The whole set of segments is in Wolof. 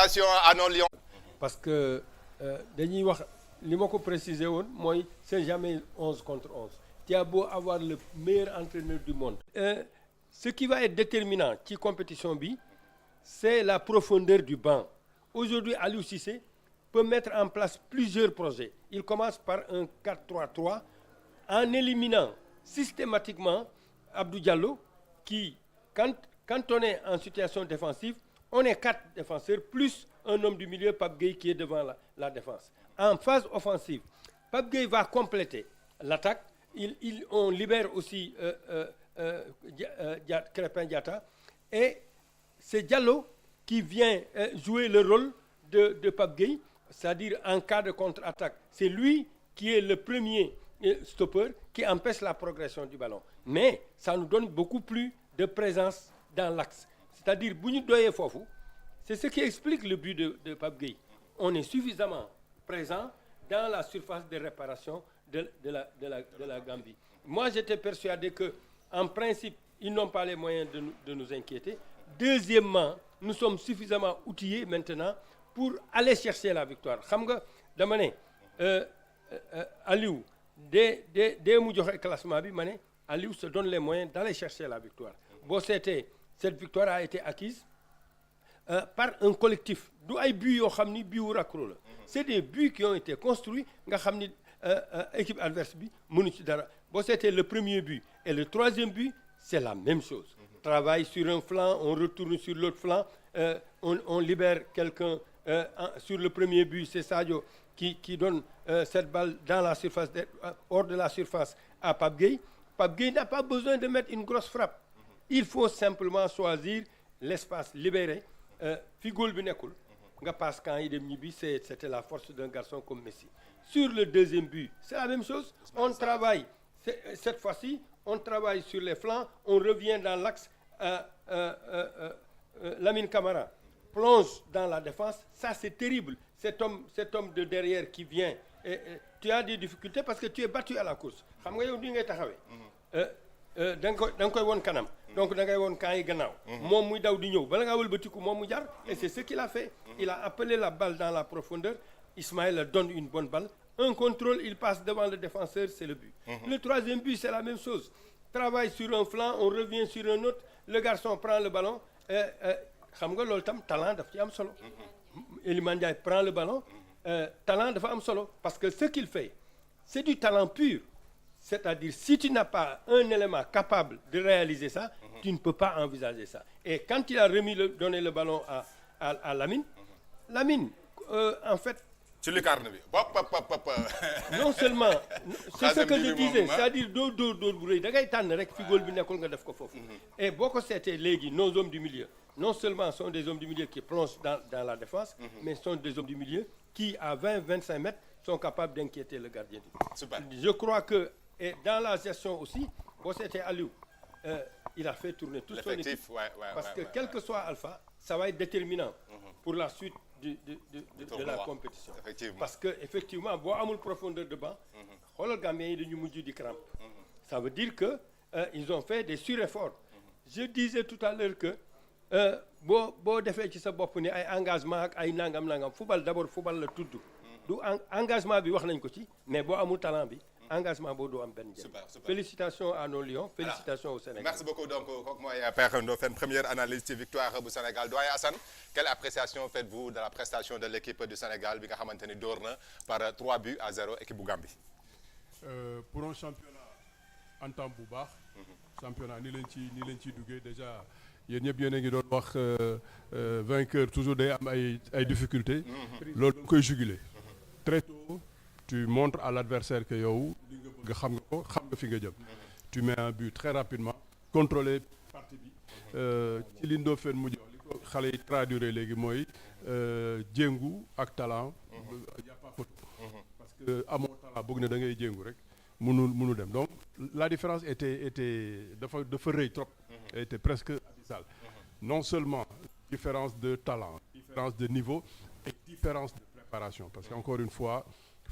félicitations à nos Lions. parce que dañuy wax li ma ko préciser woon mooy c'est jamais 11 contre 11. Tu as beau avoir le meilleur entraîneur du monde. Ce qui va être déterminant ci compétition bi c'est la profondeur du banc. Aujourd'hui Aliou Cissé peut mettre en place plusieurs projets. Il commence par un 4-3-3 en éliminant systématiquement Abdou Diallo qui quand on est en situation défensive, on est 4 défenseurs plus un homme du milieu, Pape Gueye, qui est devant la défense. En phase offensive, Pape Gueye va compléter l'attaque. On libère aussi Krépin Diatta. Et c'est Diallo qui vient jouer le rôle de Pape Gueye, c'est-à-dire en cas de contre-attaque. C'est lui qui est le premier stopper qui empêche la progression du ballon. Mais ça nous donne beaucoup plus de présence dans l'axe. C'est-à-dire, bu ñu doyee foofu, c'est ce qui explique le but de Pape Gueye. On est suffisamment présent dans la surface de réparation de la Gambie. Moi, j'étais persuadé qu'en principe, ils n'ont pas les moyens de nous inquiéter. Deuxièmement, nous sommes suffisamment outillés maintenant pour aller chercher la victoire. Xam nga dama ne Aliou dès mu joxe classement bi ma ne Aliou se donne les moyens d'aller chercher la victoire. Boo seetee cette victoire a été acquise par un collectif. Du ay buts yoo xam ni buts raccro la. C'est des buts qui ont été construits nga xam ni équipe adverse bi mënu ci dara. Boo seetee le premier but et le troisième but, c'est la même chose. Travaille sur un flanc, on retourne sur l'autre flanc, on libère quelqu'un. Sur le premier but, c'est Sadio qui donne cette balle dans la surface, hors de la surface à Pape Gueye. Pape Gueye n'a pas besoin de mettre une grosse frappe. Il faut simplement choisir l'espace libéré. Fi góol bi nekkul nga passe quand yi dem ñibbi c'était la force d'un garçon comme Messi. Sur le deuxième but, c'est la même chose. On travaille, cette fois-ci, on travaille sur les flancs, on revient dans l'axe. Lamine Camara plonge dans la défense, ça c'est terrible. Cet homme de derrière qui vient, tu as des difficultés parce que tu es battu à la course. Xam nga yow di ngay taxawee. da nga koy woon kanam. Donc da ngay woon camp yi gannaaw. Moom muy daw di ñëw bala ngaa wëlbatiku moom mu jar. Et c'est ce qu'il a fait. Il a appelé la balle dans la profondeur. Ismaïla donne une bonne balle. Un contrôle, il passe devant le défenseur, c'est le but. Le troisième but, c'est la même chose. Travaille sur un flanc, on revient sur un autre. Le garçon prend le ballon. Xam nga loolu tam talent daf ci am solo. Iliman Ndiaye prend le ballon. Talent dafa am solo parce que ce qu'il fait, c'est du talent pur. C'est-à-dire, si tu n'as pas un élément capable de réaliser ça, tu ne peux pas envisager ça. Et quand il a donné le ballon à Lamine, en fait... Tu le carnes bi. Non seulement, c'est ce que je disais, c'est-à-dire dóor bu rëy da ngay tànn rek fi góol bi nekkul nga def ko foofu. Et boo ko seetee léegi nos hommes du milieu, non seulement sont des hommes du milieu qui plongent dans la défense, mais sont des hommes du milieu qui, à 20-25 mètres, sont capables d'inquiéter le gardien du but. Super. Je crois que, et dans la gestion aussi, boo seetee Aliou, il a fait tourner toute son équipe. Parce que quel que soit Alpha, ça va être déterminant pour la suite de la compétition. Parce que effectivement boo amul profondeur de banc, xoolal Gambien yi dañu mujj di crampe. Ça veut dire que ils ont fait des surefforts. Je disais tout à l'heure que boo defee ci sa bopp ni ay engagement ak ay nangam football d'abord football la tudd. Du engagement bi wax nañ ko ci, mais boo amul talent bi engagement boo doo am benn njëriñ. Félicitations à nos Lions, félicitations au Sénégal. Merci beaucoup. Donc kooku mooy Père Ndofène, première analyse ci victoire bu Sénégal. Doyen Assane, quelle appréciation faites-vous de la prestation de l'équipe du Sénégal bi nga xamante ni door na par 3-0 équipe bu Gambie? Pour un championnat en temps bu baax. Championnat ni leen ciy duggee déjà yéen ñëpp yéen a ngi doon wax vainqueur toujours day am ay difficultés. Loolu da nga koy juguler. Très tôt, tu montres à l'adversaire que yow li nga bëgg xam nga fi nga jëm. Tu mets un but très rapidement, contrôler partie bi. Ci li Ndofène mujj li ko xale yi traduire léegi mooy jéngu ak talent. Y a pas photo. Parce que amoo talent bëgg na da ngay jéngu rek mënu dem. Donc la différence était dafa rëy trop. Était presque abyssale. Non seulement différence de talent, différence de niveau et différence de préparation. Parce qu'encore une fois,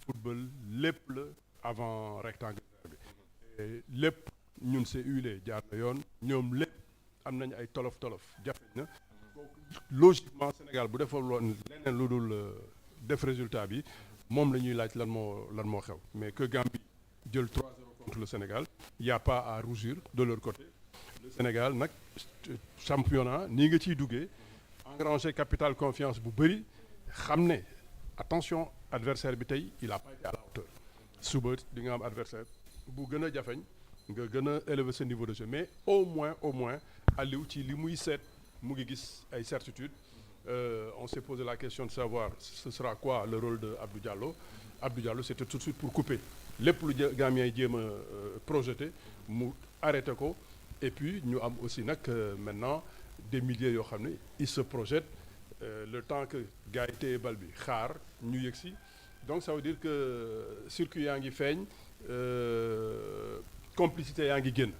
football lépp la avant rectangle bi. Lépp ñun c'est huilé jaar na yoon ñoom lépp am nañ ay tolof jafe na. Donc logiquement Sénégal bu defoon loon leneen lu dul def résultat bi moom la ñuy laaj lan moo xew mais que Gambie jël 3-0 contre le Sénégal il y a pas à rougir de leur côté. Le Sénégal nag championnat nii nga ciy duggee engranger capital confiance bu bëri xam ne attention adversaire bi tey il a pas été à la hauteur suba di nga am adversaire bu gën a jafeñ nga gën a élever ce niveau de jeu mais au moins Aliou ci li muy seet mu ngi gis ay certitudes on s'est posé la question de savoir ce sera quoi le rôle de Abdou Diallo. Abdou Diallo c'était tout de suite pour couper lépp lu Gambien yi jéem a projeté mu arrêté ko et puis ñu am aussi nag maintenant des milliers yoo xam ne ils se projettent le temps que gars yi téye bal bi xaar ñu yëg si donc ça veut dire que circuit yaa ngi feeñ complicité yaa ngi génn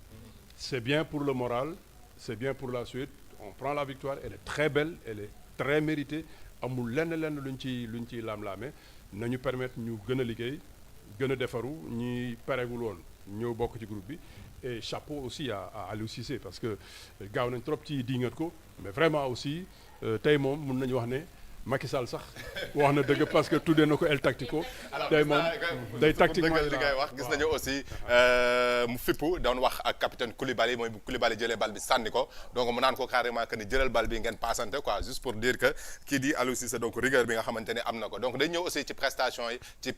c'est bien pour le moral c'est bien pour la suite on prend la victoire elle est très belle elle est très méritée amul lenn luñ ciy laam-laame nañu permettre ñu gën a liggéey gën a defaru ñi paregul woon ñëw bokk ci groupe bi et chapeau aussi à Aliou Cissé parce que gaaw nañ trop ci diingat ko mais vraiment aussi tey moom mun nañu wax ne Macky Sall sax wax na dëgg parce que tuddee na ko El Tactico tey moom day tactiquement li ngay wax gis nañu aussi mu fippu doon wax ak capitaine Koulibaly mooy bu Koulibaly jëlee bal bi sànni ko donc mu naan ko carrément que ni jëlal bal bi ngeen passante quoi juste pour dire que kii di Aliou Cissé donc rigueur bi nga xamante ni am na ko donc day ñëw aussi ci prestation yi ci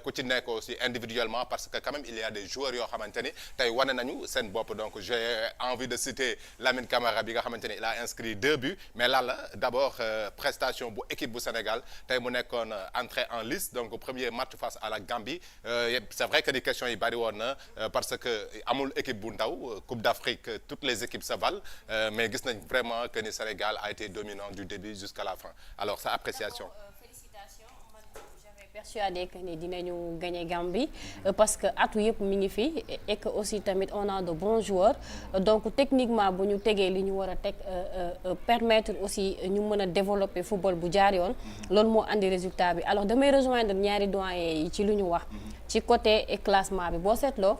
ku ci nekk aussi individuellement parce que quand même il y a des joueurs yoo xamante ni tey wane nañu seen bopp donc j'ai envie de citer Lamine Camara bi nga xamante ni il a inscrit 2 buts mais là la d'abord prestation bu équipe bu Sénégal tey mu nekkoon entrée en lice donc premier match face à la Gambie c'est vrai que des questions yi bari woon na parce que amul équipe bu ndaw Coupe d'Afrique toutes les équipes se valent mais gis nañ vraiment que ni Sénégal a été dominant du début jusqu'à la fin alors sa appréciation. Félicitations man j'avais persuadé que ni dinañu gagner Gambie parce que atu yëpp mi ngi fi et que aussi tamit on a de bons joueurs donc techniquement bu ñu tegee li ñu war a teg permettre aussi ñu mën a développer football bu jaar yoon loolu moo andi résultat bi alors damay rejoindre ñaari doyens yi ci lu ñu wax ci côté classement bi boo seetloo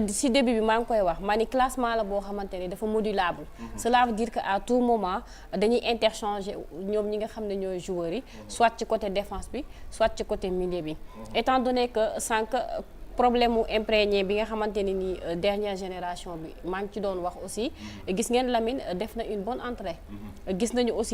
si début bi maa ngi koy wax maa ni classement la boo xamante ni dafa modulable cela veut dire que à tout moment dañuy interchanger ñoom ñi nga xam ne ñooy joueurs yi soit ci côté défense bi soit ci côté milieu bi étant donné que sànq problème mu imprégné bi nga xamante ne ni dernière génération bi maa ngi ci doon wax aussi gis ngeen Lamine def na une bonne entrée gis nañu aussi